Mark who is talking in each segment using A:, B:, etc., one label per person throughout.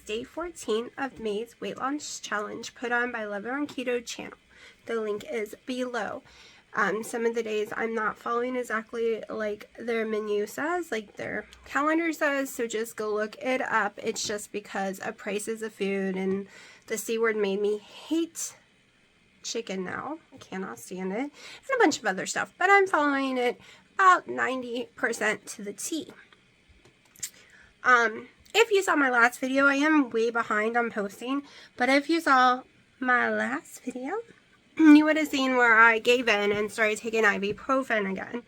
A: day 14 of May's weight loss challenge put on by Olivia on Keto channel. The link is below. Some of the days I'm not following exactly like their menu says, like their calendar says, so just go look it up. It's just because of prices of food, and the C word made me hate chicken now. I cannot stand it. And a bunch of other stuff, but I'm following it about 90% to the T. If you saw my last video, I am way behind on posting, but if you saw my last video, you would have seen where I gave in and started taking ibuprofen again.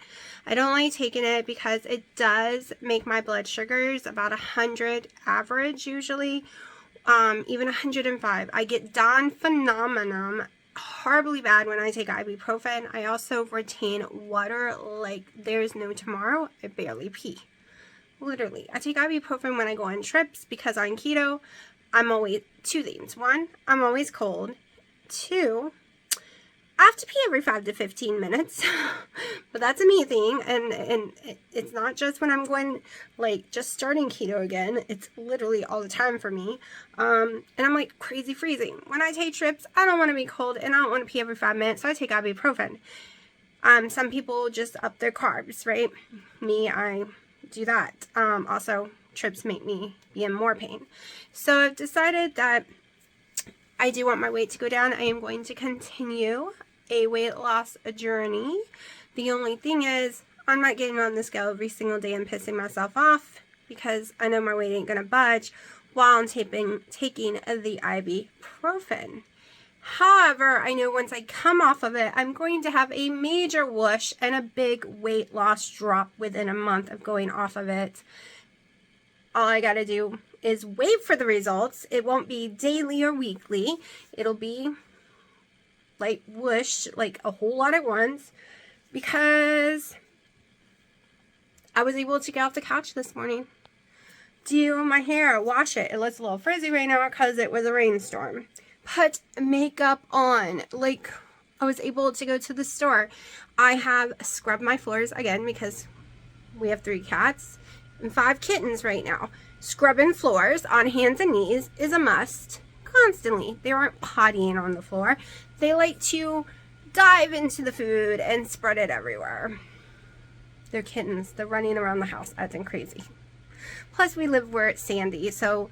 A: I don't like taking it because it does make my blood sugars about 100 average usually, even 105. I get Dawn phenomenon horribly bad when I take ibuprofen. I also retain water like there's no tomorrow. I barely pee. Literally. I take ibuprofen when I go on trips because on keto, I'm always, two things. One, I'm always cold. Two, I have to pee every 5 to 15 minutes, but that's a me thing, and it's not just when I'm going, like, just starting keto again. It's literally all the time for me, and I'm, like, crazy freezing. When I take trips, I don't want to be cold, and I don't want to pee every 5 minutes, so I take ibuprofen. Some people just up their carbs, right? Me, I do that. Also, trips make me be in more pain. So I've decided that I do want my weight to go down. I am going to continue a weight loss journey. The only thing is, I'm not getting on the scale every single day and pissing myself off because I know my weight ain't gonna budge while I'm taking the ibuprofen. However, I know once I come off of it, I'm going to have a major whoosh and a big weight loss drop within a month of going off of it. All I gotta do is wait for the results. It won't be daily or weekly. It'll be like whoosh, like a whole lot at once, because I was able to get off the couch this morning, do my hair, wash it. It looks a little frizzy right now because it was a rainstorm. Put makeup on. Like, I was able to go to the store. I have scrubbed my floors again because we have 3 cats and 5 kittens right now. Scrubbing floors on hands and knees is a must constantly. They aren't pottying on the floor. They like to dive into the food and spread it everywhere. They're kittens. They're running around the house acting crazy. Plus, we live where it's sandy, so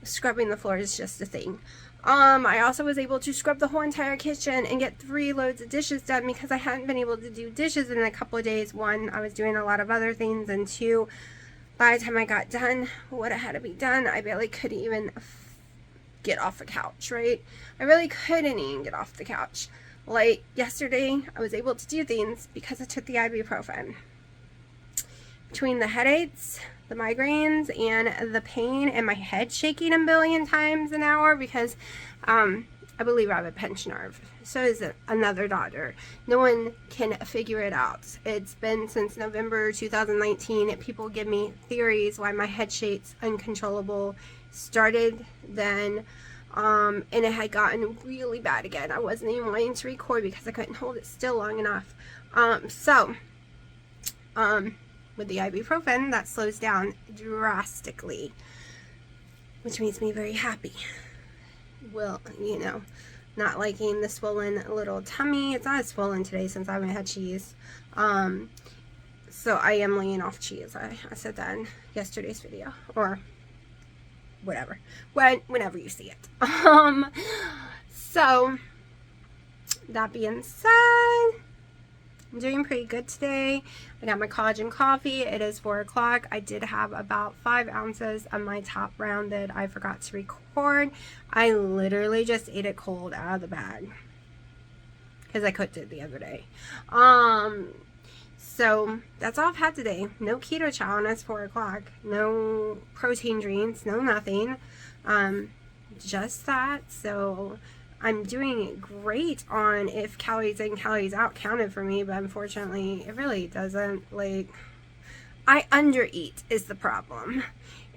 A: scrubbing the floor is just a thing. I also was able to scrub the whole entire kitchen and get 3 loads of dishes done because I hadn't been able to do dishes in a couple of days. 1, I was doing a lot of other things, and 2, by the time I got done what had to be done, I barely could even get off the couch, right? I really couldn't even get off the couch. Like yesterday, I was able to do things because I took the ibuprofen. Between the headaches, the migraines, and the pain, and my head shaking a billion times an hour because I believe I have a pinched nerve. So is another doctor. No one can figure it out. It's been since November 2019. People give me theories why my head shakes uncontrollable. Started then, and it had gotten really bad again. I wasn't even wanting to record because I couldn't hold it still long enough. With the ibuprofen, that slows down drastically, which makes me very happy. Well, you know, not liking the swollen little tummy. It's not as swollen today since I haven't had cheese. So I am laying off cheese. I said that in yesterday's video, or whatever, whenever you see it. So that being said, I'm doing pretty good today. I got my collagen coffee. It is 4 o'clock. I did have about 5 ounces of my top rounded. I forgot to record. I literally just ate it cold out of the bag because I cooked it the other day. So that's all I've had today. No keto chow, and it's 4 o'clock. No protein drinks, no nothing. Just that. So I'm doing great on if calories in, calories out counted for me, but unfortunately it really doesn't. Like, I undereat is the problem,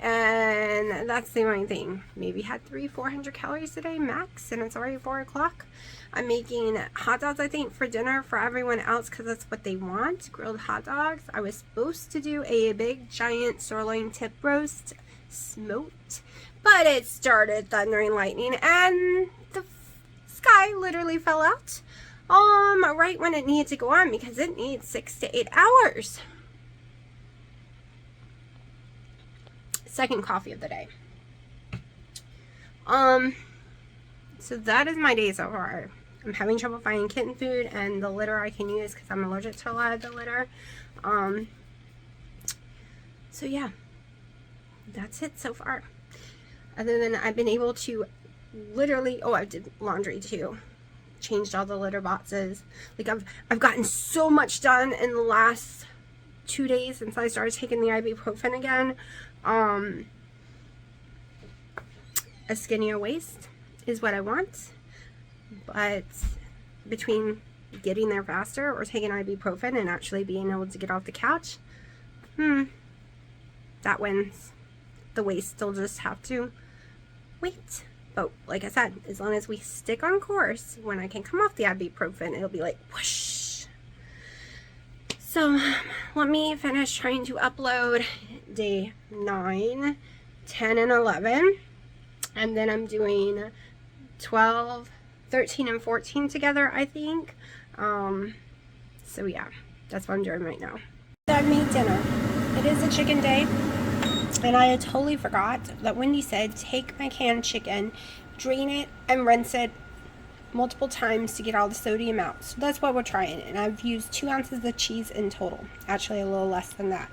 A: and that's the only thing. Maybe had 300-400 calories today max, and it's already 4 o'clock. I'm making hot dogs, I think, for dinner for everyone else because that's what they want. Grilled hot dogs. I was supposed to do a big giant sirloin tip roast smoked, but it started thundering lightning and the sky literally fell out right when it needed to go on, because it needs 6 to 8 hours. Second coffee of the day. So that is my day so far. I'm having trouble finding kitten food and the litter I can use because I'm allergic to a lot of the litter. So yeah, that's it so far. Other than I've been able to literally, I did laundry too. Changed all the litter boxes. Like I've gotten so much done in the last 2 days since I started taking the ibuprofen again. A skinnier waist is what I want, but between getting there faster or taking ibuprofen and actually being able to get off the couch, that wins. The waist still just have to wait. But like I said, as long as we stick on course, when I can come off the ibuprofen, it'll be like whoosh. So let me finish trying to upload day 9, 10, and 11. And then I'm doing 12, 13, and 14 together, I think. So yeah, that's what I'm doing right now. I made dinner. It is a chicken day. And I totally forgot that Wendy said take my canned chicken, drain it, and rinse it multiple times to get all the sodium out. So that's what we're trying. And I've used 2 ounces of cheese in total. Actually a little less than that.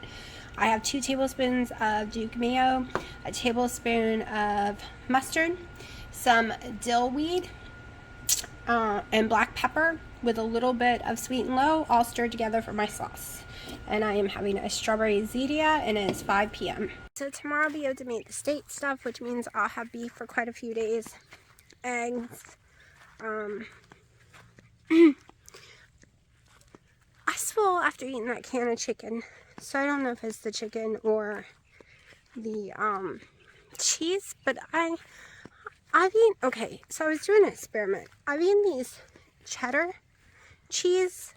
A: I have 2 tablespoons of Duke mayo, a tablespoon of mustard, some dill weed, and black pepper with a little bit of sweet and low, all stirred together for my sauce. And I am having a strawberry ziti, and it is 5 p.m. So tomorrow I'll be able to make the steak stuff, which means I'll have beef for quite a few days. Eggs. I swole after eating that can of chicken. So I don't know if it's the chicken or the cheese, but I've eaten, okay, so I was doing an experiment. I've eaten these cheddar cheese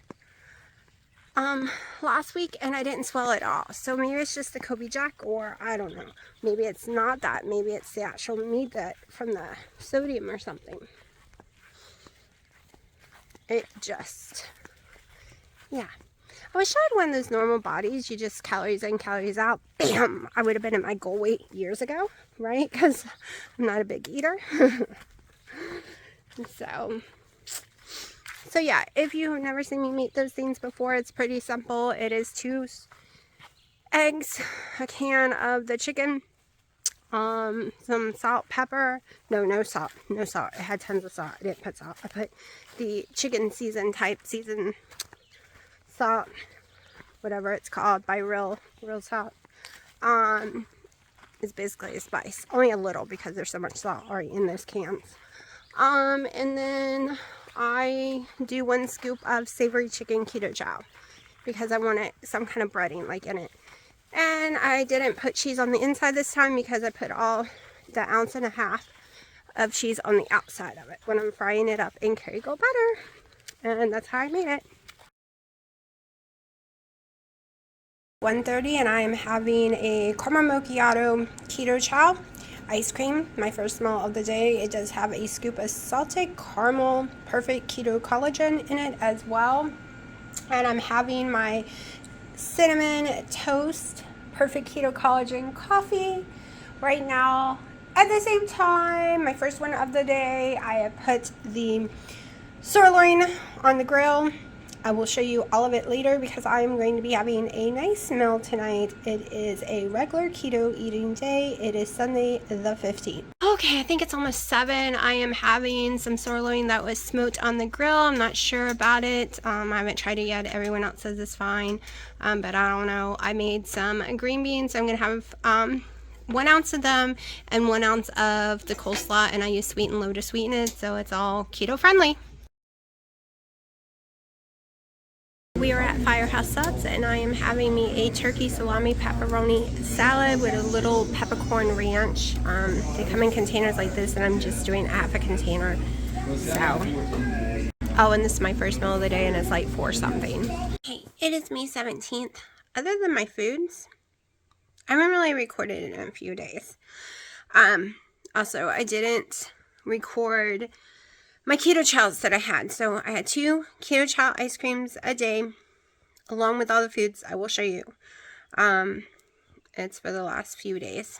A: last week and I didn't swell at all. So maybe it's just the Kobe Jack, or I don't know. Maybe it's not that. Maybe it's the actual meat that from the sodium or something. It just, yeah. I wish I had one of those normal bodies, you just calories in, calories out. Bam! I would have been at my goal weight years ago, right? Because I'm not a big eater. So yeah, if you've never seen me make those things before, it's pretty simple. It is 2 eggs, a can of the chicken, some salt, pepper. No salt. It had tons of salt. I didn't put salt. I put the chicken season salt, whatever it's called, by real salt. It's basically a spice. Only a little because there's so much salt already in those cans. And then I do 1 scoop of savory chicken keto chow because I wanted some kind of breading like in it. And I didn't put cheese on the inside this time because I put all the 1.5 ounces of cheese on the outside of it when I'm frying it up in Kerrygold butter. And that's how I made it. 1:30 and I am having a caramel macchiato keto chow ice cream, my first meal of the day. It does have a scoop of salted caramel perfect keto collagen in it as well. And I'm having my cinnamon toast perfect keto collagen coffee right now. At the same time, my first one of the day, I have put the sirloin on the grill. I will show you all of it later because I am going to be having a nice meal tonight. It is a regular keto eating day. It is Sunday the 15th. Okay, I think it's almost 7. I am having some sirloin that was smoked on the grill. I'm not sure about it. I haven't tried it yet. Everyone else says it's fine, but I don't know. I made some green beans. I'm going to have 1 ounce of them and 1 ounce of the coleslaw, and I use sweet and low to sweeten it, so it's all keto friendly. We are at Firehouse Subs and I am having me a turkey salami pepperoni salad with a little peppercorn ranch. They come in containers like this and I'm just doing half a container. So, and this is my first meal of the day and it's like 4 something. Hey, it is May 17th. Other than my foods, I haven't really recorded in a few days. Also, I didn't record my keto challenge that I had. So I had 2 keto chow ice creams a day, along with all the foods I will show you. It's for the last few days.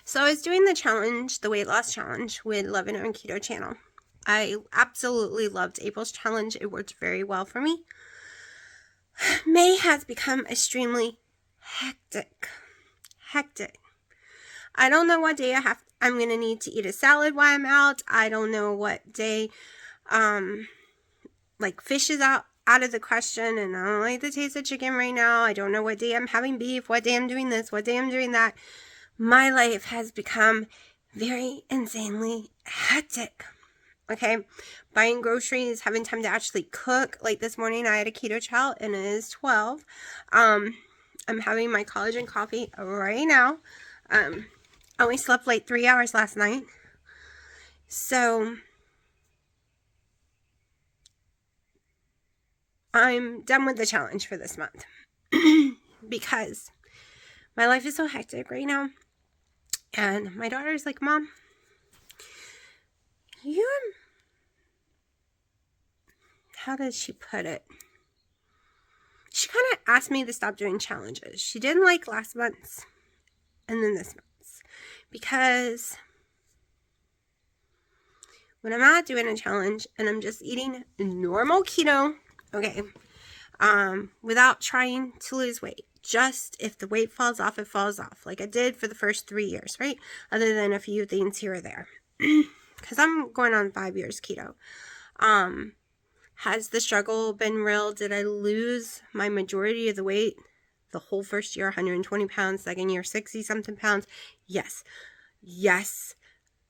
A: So I was doing the challenge, the weight loss challenge with It On Keto channel. I absolutely loved April's challenge. It worked very well for me. May has become extremely hectic. I don't know what day I'm going to need to eat a salad while I'm out. I don't know what day, like fish is out of the question, and I don't like the taste of chicken right now. I don't know what day I'm having beef, what day I'm doing this, what day I'm doing that. My life has become very insanely hectic. Okay, buying groceries, having time to actually cook. Like this morning, I had a keto chow, and it is 12. I'm having my collagen coffee right now. I only slept like 3 hours last night. So I'm done with the challenge for this month because my life is so hectic right now. And my daughter's like, Mom, how did she put it? She kind of asked me to stop doing challenges. She didn't like last month's and then this month's, because when I'm not doing a challenge and I'm just eating normal keto, okay, without trying to lose weight, just if the weight falls off, it falls off, like I did for the first 3 years, right? Other than a few things here or there, because I'm going on 5 years keto. Has the struggle been real? Did I lose my majority of the weight the whole first year, 120 pounds, second year, 60 something pounds? Yes.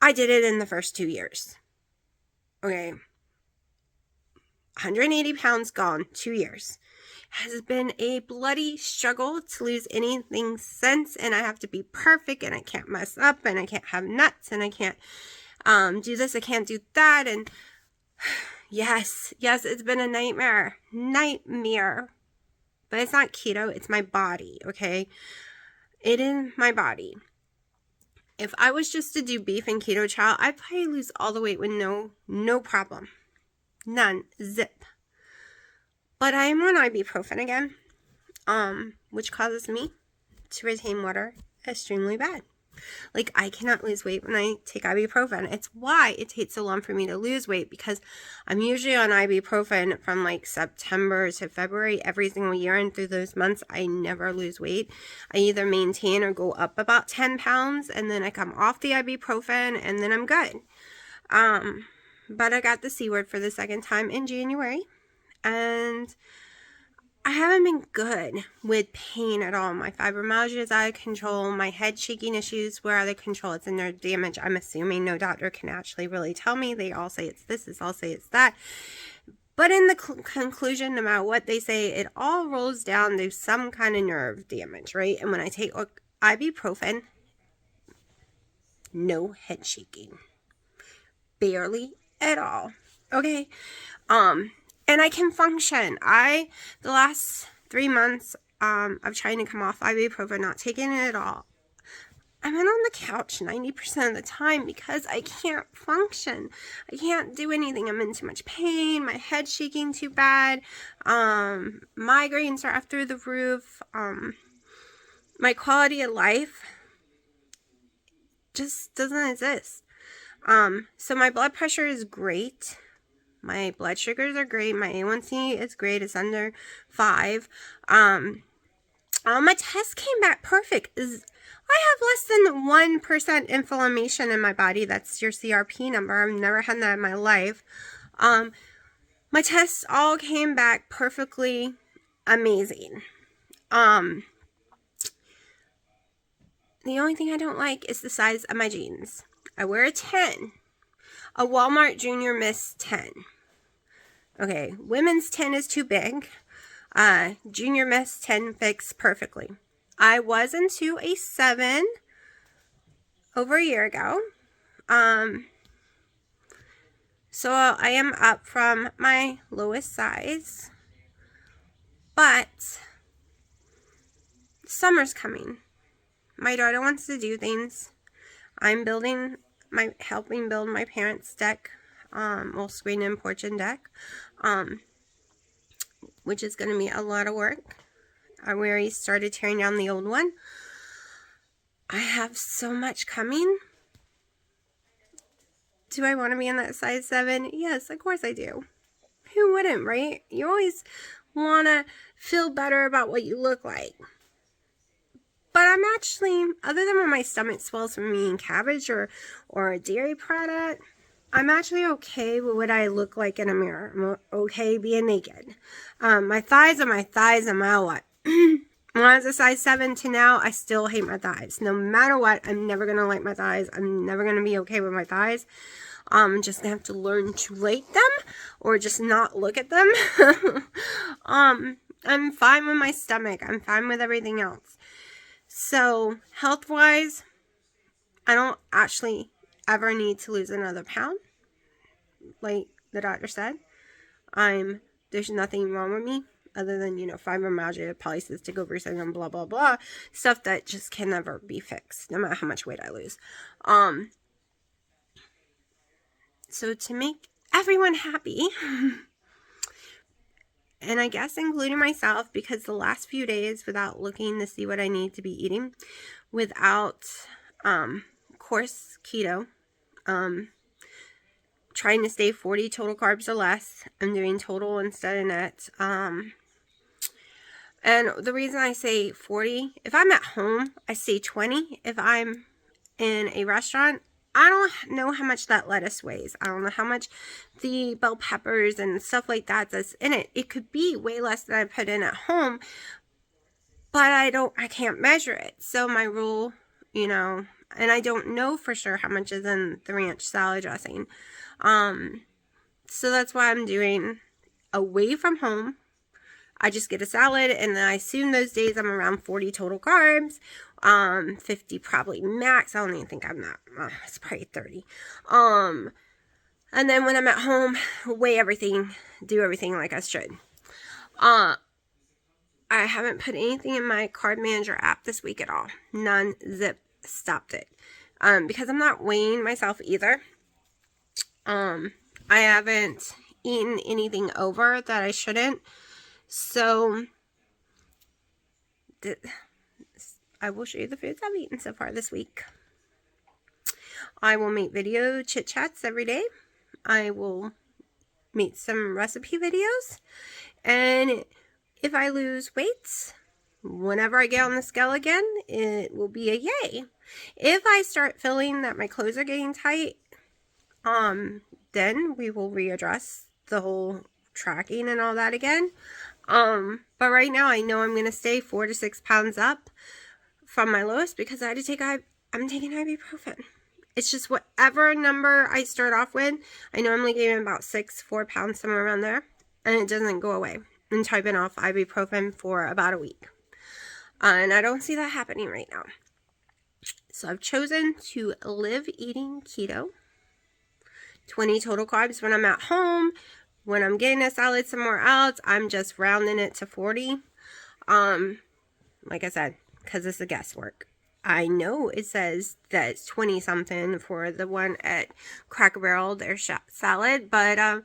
A: I did it in the first 2 years. Okay. 180 pounds gone, 2 years. Has been a bloody struggle to lose anything since, and I have to be perfect, and I can't mess up, and I can't have nuts, and I can't do this, I can't do that, and yes, it's been a nightmare. But it's not keto, it's my body, okay? It is my body. If I was just to do beef and keto chow, I'd probably lose all the weight with no problem. None. Zip. But I am on ibuprofen again, which causes me to retain water extremely bad. Like, I cannot lose weight when I take ibuprofen. It's why it takes so long for me to lose weight, because I'm usually on ibuprofen from like September to February every single year, and through those months I never lose weight. I either maintain or go up about 10 pounds, and then I come off the ibuprofen, and then I'm good. But I got the C word for the second time in January, and I haven't been good with pain at all. My fibromyalgia is out of control. My head shaking issues were out of control. It's a nerve damage. I'm assuming no doctor can actually really tell me. They all say it's this, they all say it's that. But in the conclusion, no matter what they say, it all rolls down to some kind of nerve damage, right? And when I take ibuprofen, no head shaking. Barely at all. Okay? And I can function. The last 3 months of trying to come off ibuprofen, not taking it at all, I'm on the couch 90% of the time because I can't function. I can't do anything. I'm in too much pain. My head's shaking too bad. Migraines are up through the roof. My quality of life just doesn't exist. So my blood pressure is great. My blood sugars are great. My A1C is great. It's under 5. My test came back perfect. I have less than 1% inflammation in my body. That's your CRP number. I've never had that in my life. My tests all came back perfectly amazing. The only thing I don't like is the size of my jeans. I wear a 10. A Walmart Junior Miss 10. Okay, women's 10 is too big. Junior Miss 10 fits perfectly. I was into a 7 over a year ago. So I am up from my lowest size. But Summer's coming. My daughter wants to do things. I'm helping build my parents' deck, screen and porch and deck, which is going to be a lot of work. I already started tearing down the old one. I have so much coming. Do I want to be in that size 7? Yes, of course I do. Who wouldn't, right? You always want to feel better about what you look like. But I'm actually, other than when my stomach swells from eating cabbage or a dairy product, I'm actually okay with what I look like in a mirror. I'm okay being naked. My thighs are my thighs no matter what. When I was a size 7 to now, I still hate my thighs. No matter what, I'm never going to like my thighs. I'm never going to be okay with my thighs. I'm just going to have to learn to like them or just not look at them. I'm fine with my stomach. I'm fine with everything else. So, health-wise, I don't actually ever need to lose another pound, like the doctor said. There's nothing wrong with me other than, fibromyalgia, polycystic ovary syndrome, blah, blah, blah. Stuff that just can never be fixed, no matter how much weight I lose. So to make everyone happy, and I guess including myself, because the last few days without looking to see what I need to be eating, without course keto, trying to stay 40 total carbs or less. I'm doing total instead of net. And the reason I say 40, if I'm at home, I say 20. If I'm in a restaurant, I don't know how much that lettuce weighs. I don't know how much the bell peppers and stuff like that's in it. It could be way less than I put in at home, but I can't measure it. So my rule, and I don't know for sure how much is in the ranch salad dressing. So that's why I'm doing away from home. I just get a salad, and then I assume those days I'm around 40 total carbs, 50 probably max. I don't even think I'm that. It's probably 30. And then when I'm at home, weigh everything, do everything like I should. I haven't put anything in my Carb Manager app this week at all. None. Zip. Stopped it. Because I'm not weighing myself either. I haven't eaten anything over that I shouldn't. So, I will show you the foods I've eaten so far this week. I will make video chit chats every day. I will make some recipe videos. And if I lose weight, whenever I get on the scale again, it will be a yay. If I start feeling that my clothes are getting tight, then we will readdress the whole tracking and all that again. But right now I know I'm going to stay 4 to 6 pounds up from my lowest because I had to take, I'm taking ibuprofen. It's just whatever number I start off with. I know I'm gaining about 4 pounds, somewhere around there, and it doesn't go away until I've been off ibuprofen for about a week. And I don't see that happening right now. So I've chosen to live eating keto. 20 total carbs when I'm at home. When I'm getting a salad somewhere else, I'm just rounding it to 40. Like I said, because it's a guesswork. I know it says that it's 20 something for the one at Cracker Barrel, their salad, but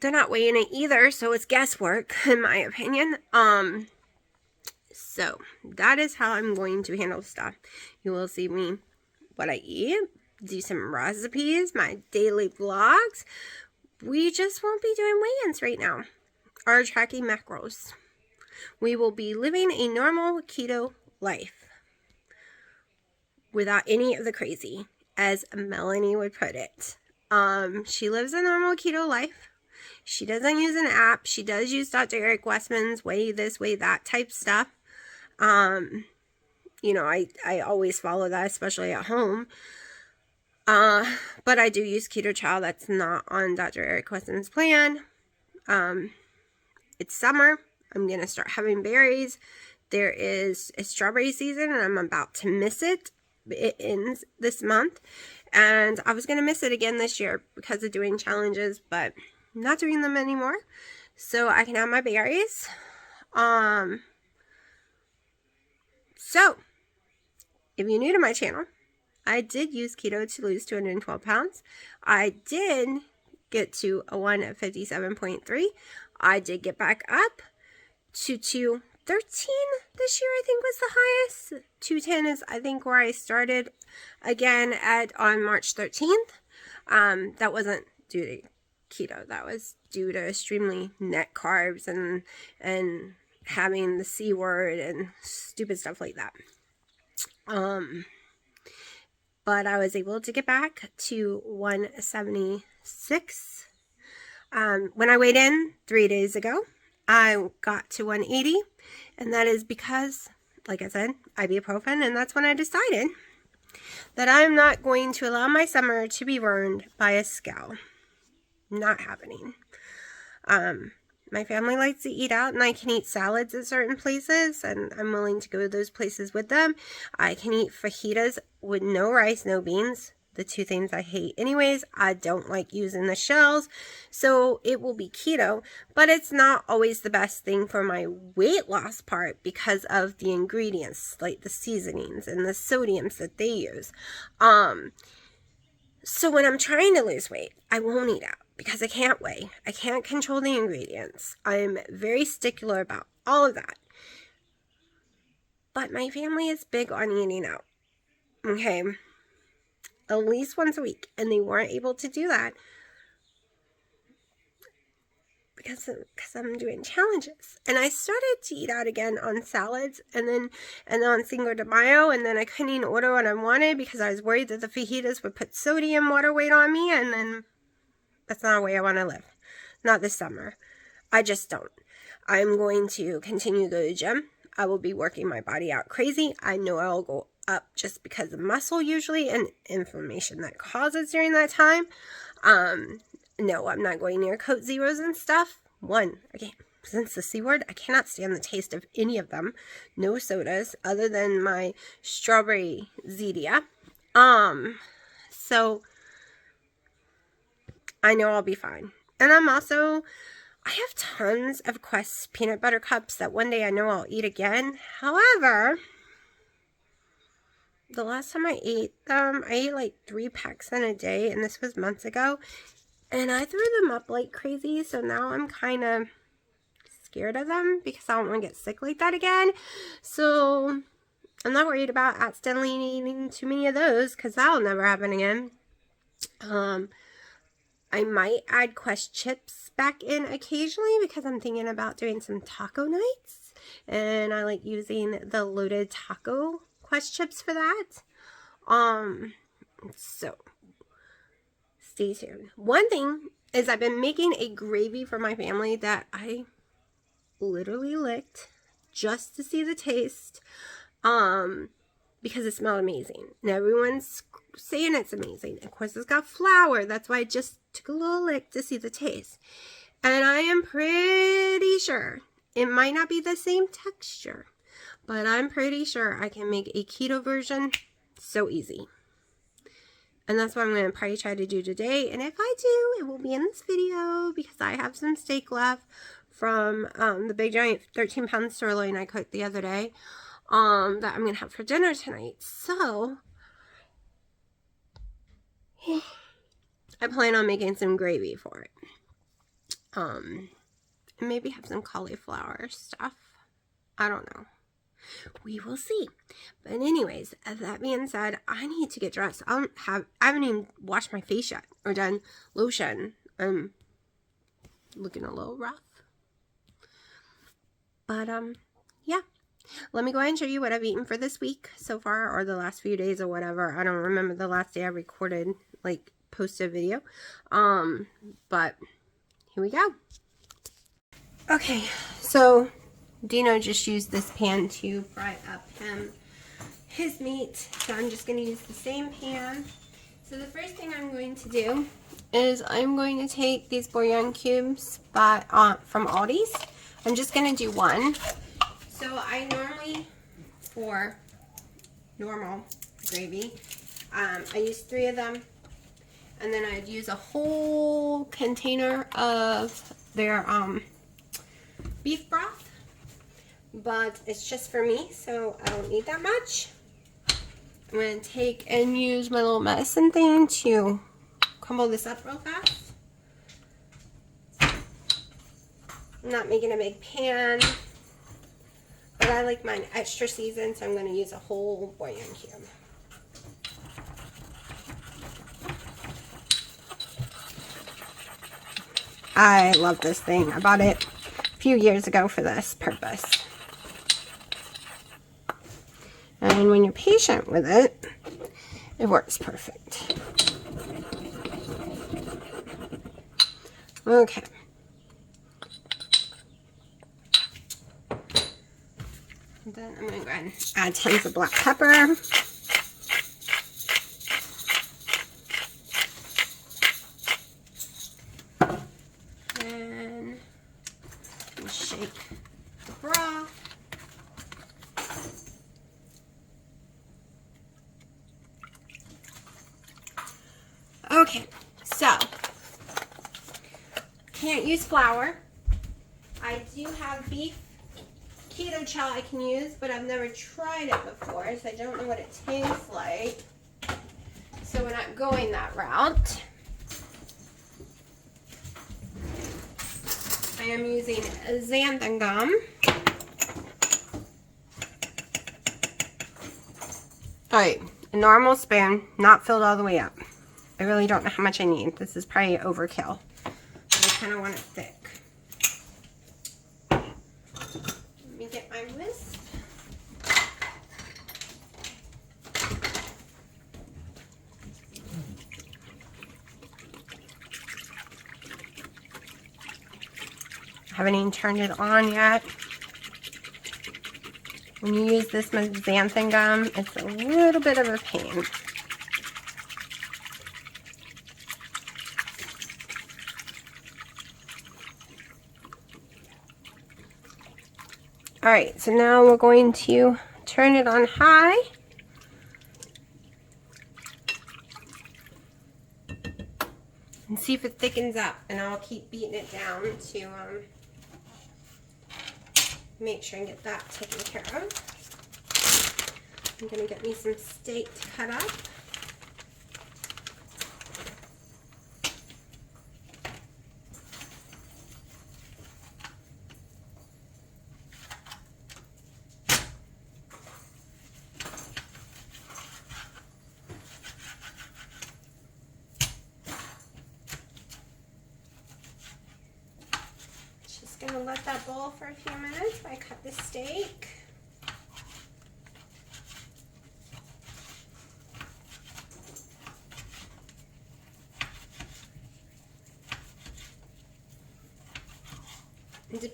A: they're not weighing it either, so it's guesswork in my opinion. So that is how I'm going to handle stuff. You will see me what I eat, do some recipes, my daily vlogs. We just won't be doing weigh-ins right now or tracking macros. We will be living a normal keto life without any of the crazy, as Melanie would put it. She lives a normal keto life. She doesn't use an app. She does use Dr. Eric Westman's weigh this, weigh that type stuff. I always follow that, especially at home. But I do use Keto Chow. That's not on Dr. Eric Weston's plan. It's summer. I'm going to start having berries. There is a strawberry season, and I'm about to miss it. It ends this month. And I was going to miss it again this year because of doing challenges, but I'm not doing them anymore. So I can have my berries. So, if you're new to my channel, I did use keto to lose 212 pounds. I did get to a 157.3. I did get back up to 213 this year, I think was the highest. 210 is, I think, where I started again on March 13th. That wasn't due to keto. That was due to extremely net carbs and having the C word and stupid stuff like that. But I was able to get back to 176. When I weighed in 3 days ago, I got to 180, and that is because, like I said, ibuprofen, and that's when I decided that I'm not going to allow my summer to be ruined by a scale. Not happening. My family likes to eat out, and I can eat salads at certain places, and I'm willing to go to those places with them. I can eat fajitas with no rice, no beans. The two things I hate anyways. I don't like using the shells, so it will be keto, but it's not always the best thing for my weight loss part because of the ingredients, like the seasonings and the sodiums that they use. So when I'm trying to lose weight, I won't eat out because I can't weigh. I can't control the ingredients. I'm very stickler about all of that. But my family is big on eating out. Okay? At least once a week, and they weren't able to do that because I'm doing challenges. And I started to eat out again on salads and then on Cinco de Mayo, and then I couldn't even order what I wanted because I was worried that the fajitas would put sodium water weight on me, and then that's not a way I want to live. Not this summer. I just don't. I'm going to continue to go to the gym. I will be working my body out crazy. I know I'll go up just because of muscle usually and inflammation that causes during that time. No, I'm not going near Coke Zeros and stuff. Again, since the C word, I cannot stand the taste of any of them. No sodas other than my strawberry Zedia. So I know I'll be fine. And I have tons of Quest peanut butter cups that one day I know I'll eat again. However, the last time I ate them, I ate like 3 packs in a day, and this was months ago. And I threw them up like crazy, so now I'm kind of scared of them because I don't want to get sick like that again. So I'm not worried about accidentally eating too many of those because that'll never happen again. I might add Quest chips back in occasionally because I'm thinking about doing some taco nights. And I like using the loaded taco Quest chips for that. So stay tuned. One thing is I've been making a gravy for my family that I literally licked just to see the taste. Because it smelled amazing. And everyone's saying it's amazing. Of course, it's got flour. That's why I just took a little lick to see the taste. And I am pretty sure it might not be the same texture, but I'm pretty sure I can make a keto version so easy. And that's what I'm going to probably try to do today. And if I do, it will be in this video because I have some steak left from the big giant 13-pound sirloin I cooked the other day. That I'm going to have for dinner tonight. So, I plan on making some gravy for it. And maybe have some cauliflower stuff. I don't know. We will see. But anyways, that being said, I need to get dressed. I haven't even washed my face yet or done lotion. I'm looking a little rough. But, yeah. Let me go ahead and show you what I've eaten for this week so far, or the last few days or whatever. I don't remember the last day I recorded, like, posted a video. But here we go. Okay, so Dino just used this pan to fry up his meat. So I'm just going to use the same pan. So the first thing I'm going to do is I'm going to take these bouillon cubes from Aldi's. I'm just going to do one. So I normally, for normal gravy, I use 3 of them, and then I'd use a whole container of their beef broth. but it's just for me, so I don't need that much. I'm going to take and use my little medicine thing to crumble this up real fast. I'm not making a big pan, but I like mine extra seasoned, so I'm going to use a whole bouillon cube. I love this thing. I bought it a few years ago for this purpose. And when you're patient with it, it works perfect. Okay. And then I'm going to go ahead and add tons of black pepper. Then shake the broth. Okay, so can't use flour. I do have beef keto chow I can use, but I've never tried it before, so I don't know what it tastes like. So we're not going that route. I am using xanthan gum. Alright, a normal spoon, not filled all the way up. I really don't know how much I need. This is probably overkill. I kind of want it thick. Let me get my whisk. I haven't even turned it on yet. When you use this xanthan gum, it's a little bit of a pain. Alright, so now we're going to turn it on high. And see if it thickens up. And I'll keep beating it down to make sure and get that taken care of. I'm going to get me some steak to cut up. Gonna let that boil for a few minutes while I cut the steak. And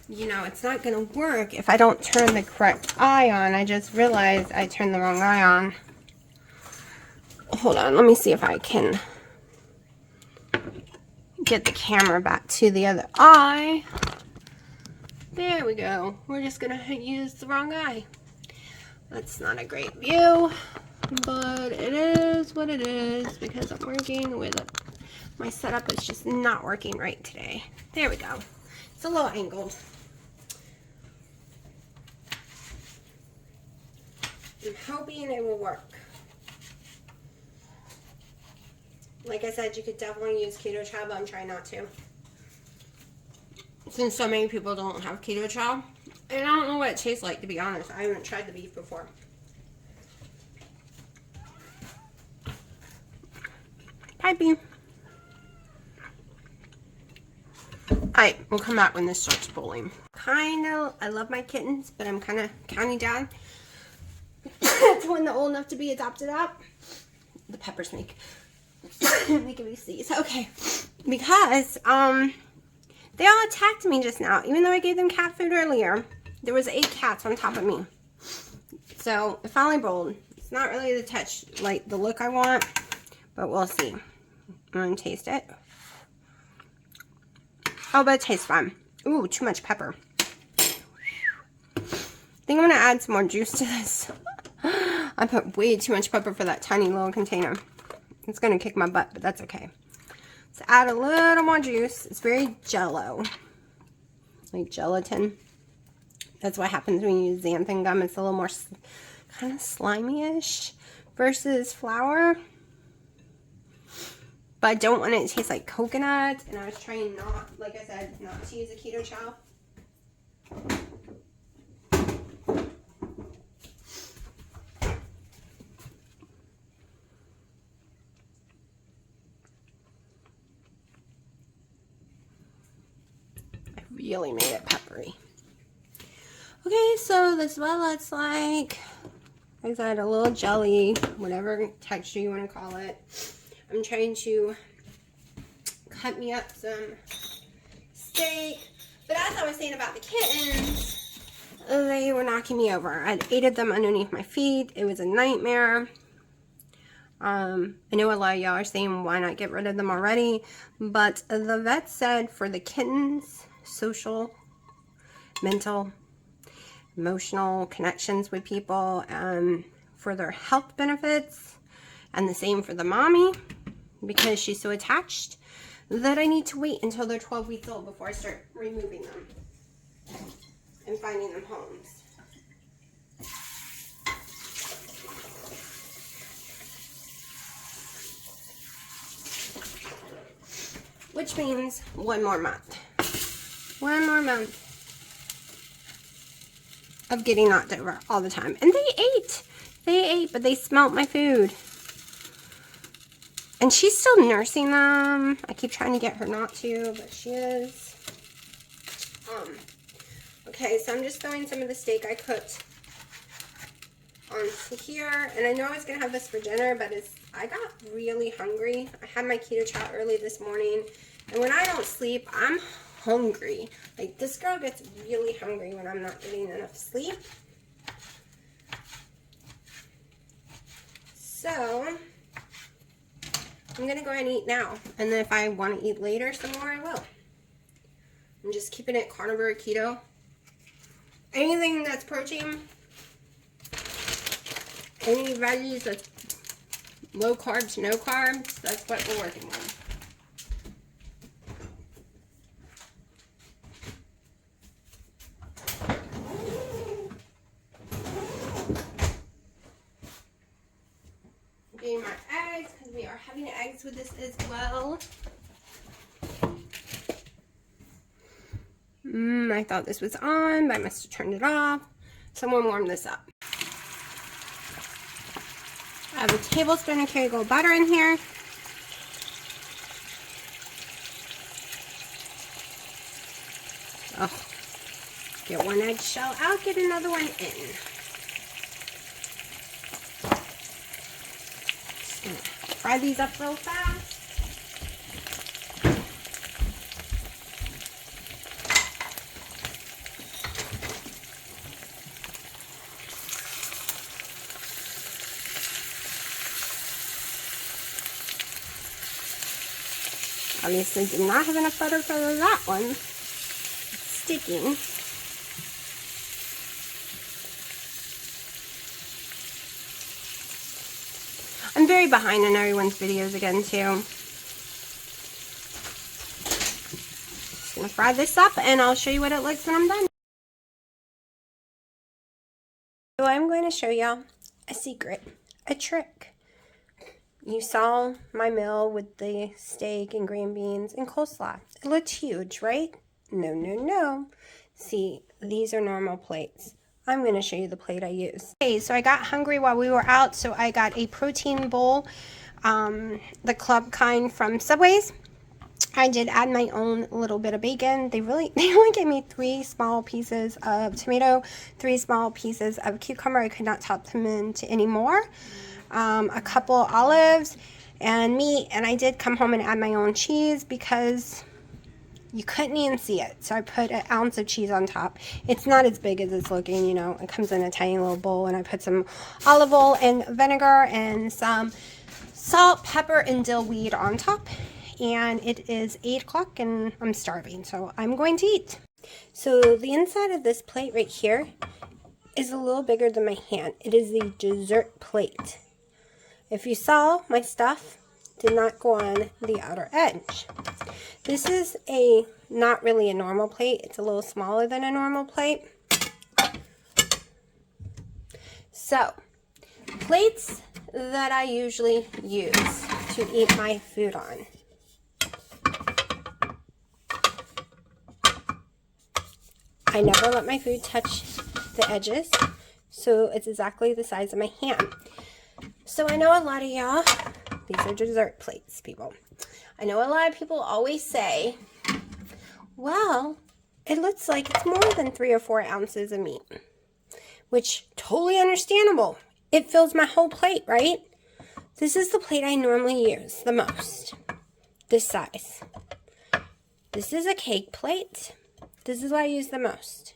A: you know, it's not gonna work if I don't turn the correct eye on. I just realized I turned the wrong eye on. Hold on, let me see if I can get the camera back to the other eye. There we go. We're just gonna use the wrong eye. That's not a great view, but it is what it is because I'm working with it. My setup is just not working right today. There we go. It's a little angled. I'm hoping it will work. Like I said, you could definitely use keto chow, but I'm trying not to. Since so many people don't have keto chow. And I don't know what it tastes like, to be honest. I haven't tried the beef before. Pipey. Alright, we'll come back when this starts boiling. I love my kittens, but I'm kind of counting down to when they're old enough to be adopted out. The peppers make me sneeze. Okay, because they all attacked me just now, even though I gave them cat food earlier. There was 8 cats on top of me, so it finally boiled. It's not really the touch, like the look I want, but we'll see. I'm gonna taste it. Oh, but it tastes fine. Ooh, too much pepper. I think I'm gonna add some more juice to this. I put way too much pepper for that tiny little container. It's gonna kick my butt, but that's okay. Let's add a little more juice. It's very jello, like gelatin. That's what happens when you use xanthan gum. It's a little more kind of slimy-ish versus flour. But I don't want it to taste like coconut. And I was trying not, like I said, not to use a keto chow. I really made it peppery. Okay, so this is what it looks like. Like I said, a little jelly, whatever texture you want to call it. I'm trying to cut me up some steak. But as I was saying about the kittens, they were knocking me over. I'd ate them underneath my feet. It was a nightmare. I know a lot of y'all are saying, why not get rid of them already? But the vet said for the kittens, social, mental, emotional connections with people, for their health benefits, and the same for the mommy, because she's so attached, that I need to wait until they're 12 weeks old before I start removing them and finding them homes. Which means one more month. One more month of getting knocked over all the time. And they ate, but they smelt my food. And she's still nursing them. I keep trying to get her not to, but she is. Okay, so I'm just throwing some of the steak I cooked onto here. And I know I was going to have this for dinner, but I got really hungry. I had my keto chow early this morning. And when I don't sleep, I'm hungry. Like, this girl gets really hungry when I'm not getting enough sleep. So I'm gonna go ahead and eat now, and then if I want to eat later some more, I will. I'm just keeping it carnivore keto. Anything that's protein, any veggies that's low carbs, no carbs, that's what we're working on. Getting my eggs, because we are having eggs with this as well. I thought this was on, but I must have turned it off. Someone warm this up. I have a tablespoon of Kerrygold butter in here. Oh, get one eggshell out, get another one in. Just gonna fry these up real fast. Obviously did not have enough butter for that one. It's sticking. I'm very behind on everyone's videos again too. Just gonna fry this up and I'll show you what it looks when I'm done. So I'm going to show y'all a secret, a trick. You saw my meal with the steak and green beans and coleslaw. It looked huge, right? No, no, no. See, these are normal plates. I'm going to show you the plate I use. Okay, so I got hungry while we were out, so I got a protein bowl, the club kind from Subway's. I did add my own little bit of bacon. They only gave me 3 small pieces of tomato, 3 small pieces of cucumber. I could not top them into any more. A couple olives and meat, and I did come home and add my own cheese because you couldn't even see it. So I put an ounce of cheese on top. It's not as big as it's looking, you know. It comes in a tiny little bowl, and I put some olive oil and vinegar and some salt, pepper, and dill weed on top. And it is 8 o'clock and I'm starving, so I'm going to eat. So the inside of this plate right here is a little bigger than my hand. It is the dessert plate. If you saw, my stuff did not go on the outer edge. This is not really a normal plate. It's a little smaller than a normal plate. So, plates that I usually use to eat my food on. I never let my food touch the edges, so it's exactly the size of my hand. So I know a lot of y'all, these are dessert plates, people. I know a lot of people always say, well, it looks like it's more than 3 or 4 ounces of meat, which totally understandable. It fills my whole plate, right? This is the plate I normally use the most, this size. This is a cake plate. This is what I use the most.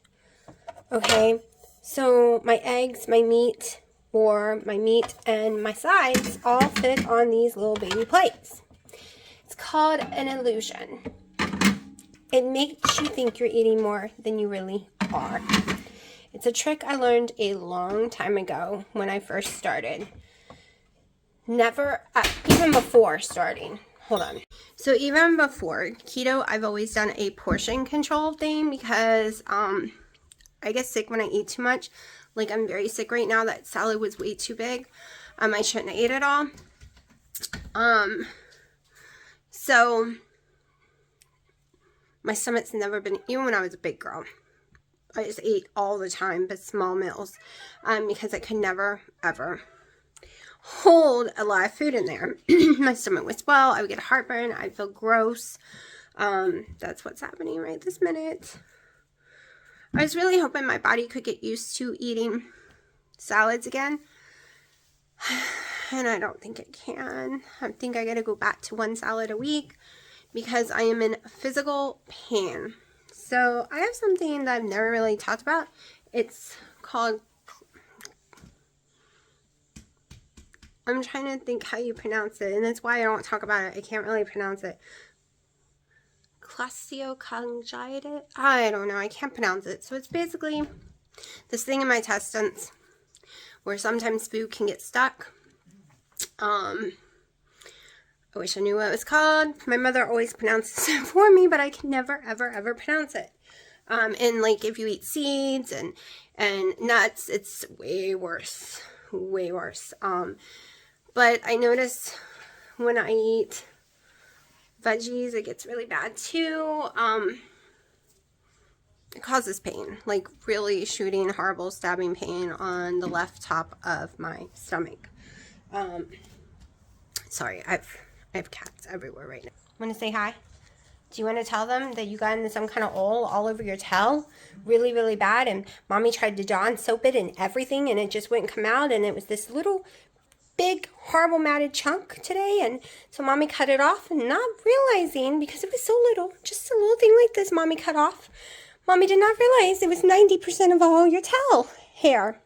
A: Okay, so my eggs, my meat, or my meat and my sides all fit on these little baby plates. It's called an illusion. It makes you think you're eating more than you really are. It's a trick I learned a long time ago when I first started. Even before starting. Hold on. So even before keto, I've always done a portion control thing because I get sick when I eat too much. Like, I'm very sick right now. That salad was way too big. I shouldn't have ate it all. So my stomach's never been, even when I was a big girl, I just ate all the time, but small meals, because I could never, ever hold a lot of food in there. My stomach would swell. I would get heartburn. I'd feel gross. That's what's happening right this minute. I was really hoping my body could get used to eating salads again. And I don't think it can. I think I gotta go back to 1 salad a week because I am in physical pain. So I have something that I've never really talked about. It's called, I'm trying to think how you pronounce it, and that's why I don't talk about it. I can't really pronounce it. Clasiocongitis? I don't know. I can't pronounce it. So it's basically this thing in my intestines where sometimes food can get stuck. I wish I knew what it was called. My mother always pronounces it for me, but I can never, ever, ever pronounce it. And like if you eat seeds and nuts, it's way worse. Way worse. But I notice when I eat veggies, it gets really bad too. It causes pain, like really shooting, horrible stabbing pain on the left top of my stomach. Sorry, I have cats everywhere right now. Want to say hi? Do you want to tell them that you got into some kind of oil all over your tail? Really, really bad. And mommy tried to Dawn soap it and everything, and it just wouldn't come out. And it was this little, big, horrible matted chunk today. And so mommy cut it off, and not realizing, because it was so little, just a little thing like this mommy cut off. Mommy did not realize it was 90% of all your tail hair.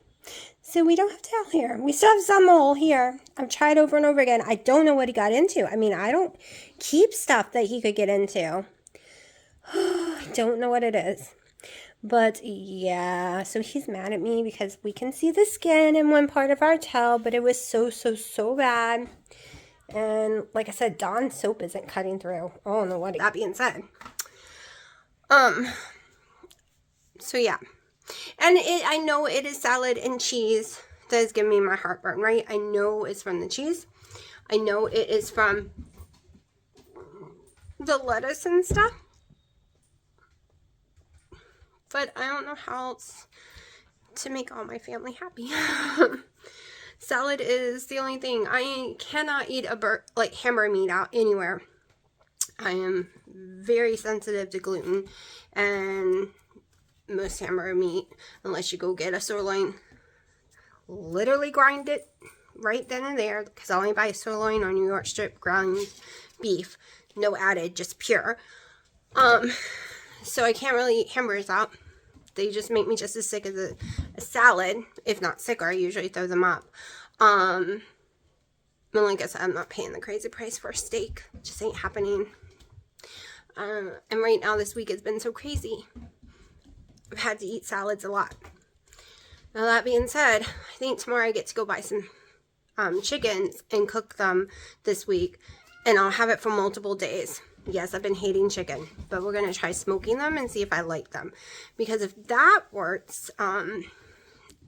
A: So we don't have tail hair. We still have some mole here. I've tried over and over again. I don't know what he got into. I mean, I don't keep stuff that he could get into. I don't know what it is. But yeah, so he's mad at me because we can see the skin in one part of our tail, but it was so bad. And like I said, Dawn's soap isn't cutting through. I don't know what. That being said, so yeah. And I know it is salad and cheese that is giving me my heartburn, right? I know it's from the cheese. I know it is from the lettuce and stuff. But I don't know how else to make all my family happy. Salad is the only thing. I cannot eat like hamburger meat out anywhere. I am very sensitive to gluten, and most hamburger meat, unless you go get a sirloin, literally grind it right then and there, because I only buy sirloin or New York strip ground beef, no added, just pure. So I can't really eat hamburgers out. They just make me just as sick as a salad, if not sicker. I usually throw them up. And like I said, I'm not paying the crazy price for a steak. It just ain't happening. And right now, this week has been so crazy. I've had to eat salads a lot. Now that being said, I think tomorrow I get to go buy some chickens and cook them this week, and I'll have it for multiple days. Yes, I've been hating chicken, but we're going to try smoking them and see if I like them. Because if that works,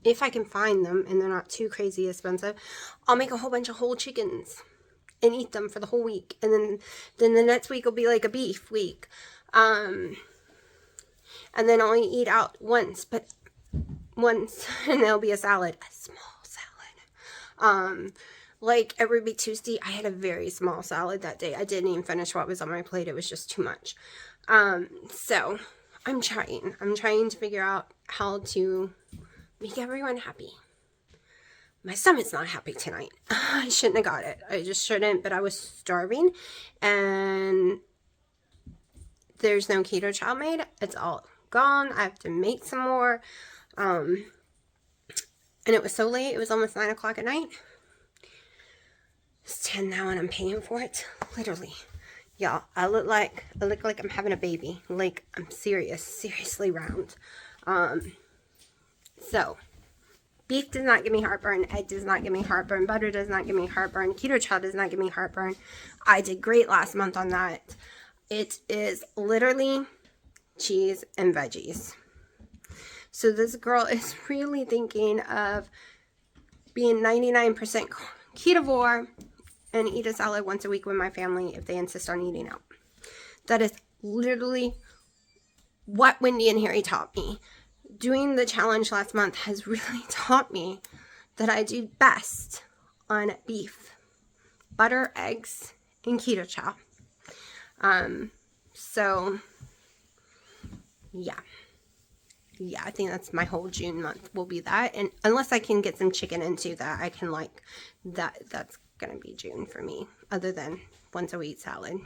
A: if I can find them and they're not too crazy expensive, I'll make a whole bunch of whole chickens and eat them for the whole week. And then the next week will be like a beef week. And then I'll eat out once, and there'll be a salad, a small salad. Like every week Tuesday, I had a very small salad that day. I didn't even finish what was on my plate. It was just too much. So I'm trying to figure out how to make everyone happy. My stomach's not happy tonight. I shouldn't have got it. I just shouldn't, but I was starving, and there's no keto chow made. It's all gone. I have to make some more. And it was so late. It was almost 9 o'clock at night. It's 10 now, and I'm paying for it. Literally. Y'all, I look like I'm having a baby. Like, I'm seriously round. So, beef does not give me heartburn. Egg does not give me heartburn. Butter does not give me heartburn. Keto chow does not give me heartburn. I did great last month on that. It is literally cheese and veggies. So this girl is really thinking of being 99% ketovore and eat a salad once a week with my family if they insist on eating out. That is literally what Wendy and Harry taught me. Doing the challenge last month has really taught me that I do best on beef, butter, eggs, and keto chow. So yeah, I think that's my whole June month will be that. And unless I can get some chicken into that, I can like that. That's gonna be June for me. Other than once a week salad.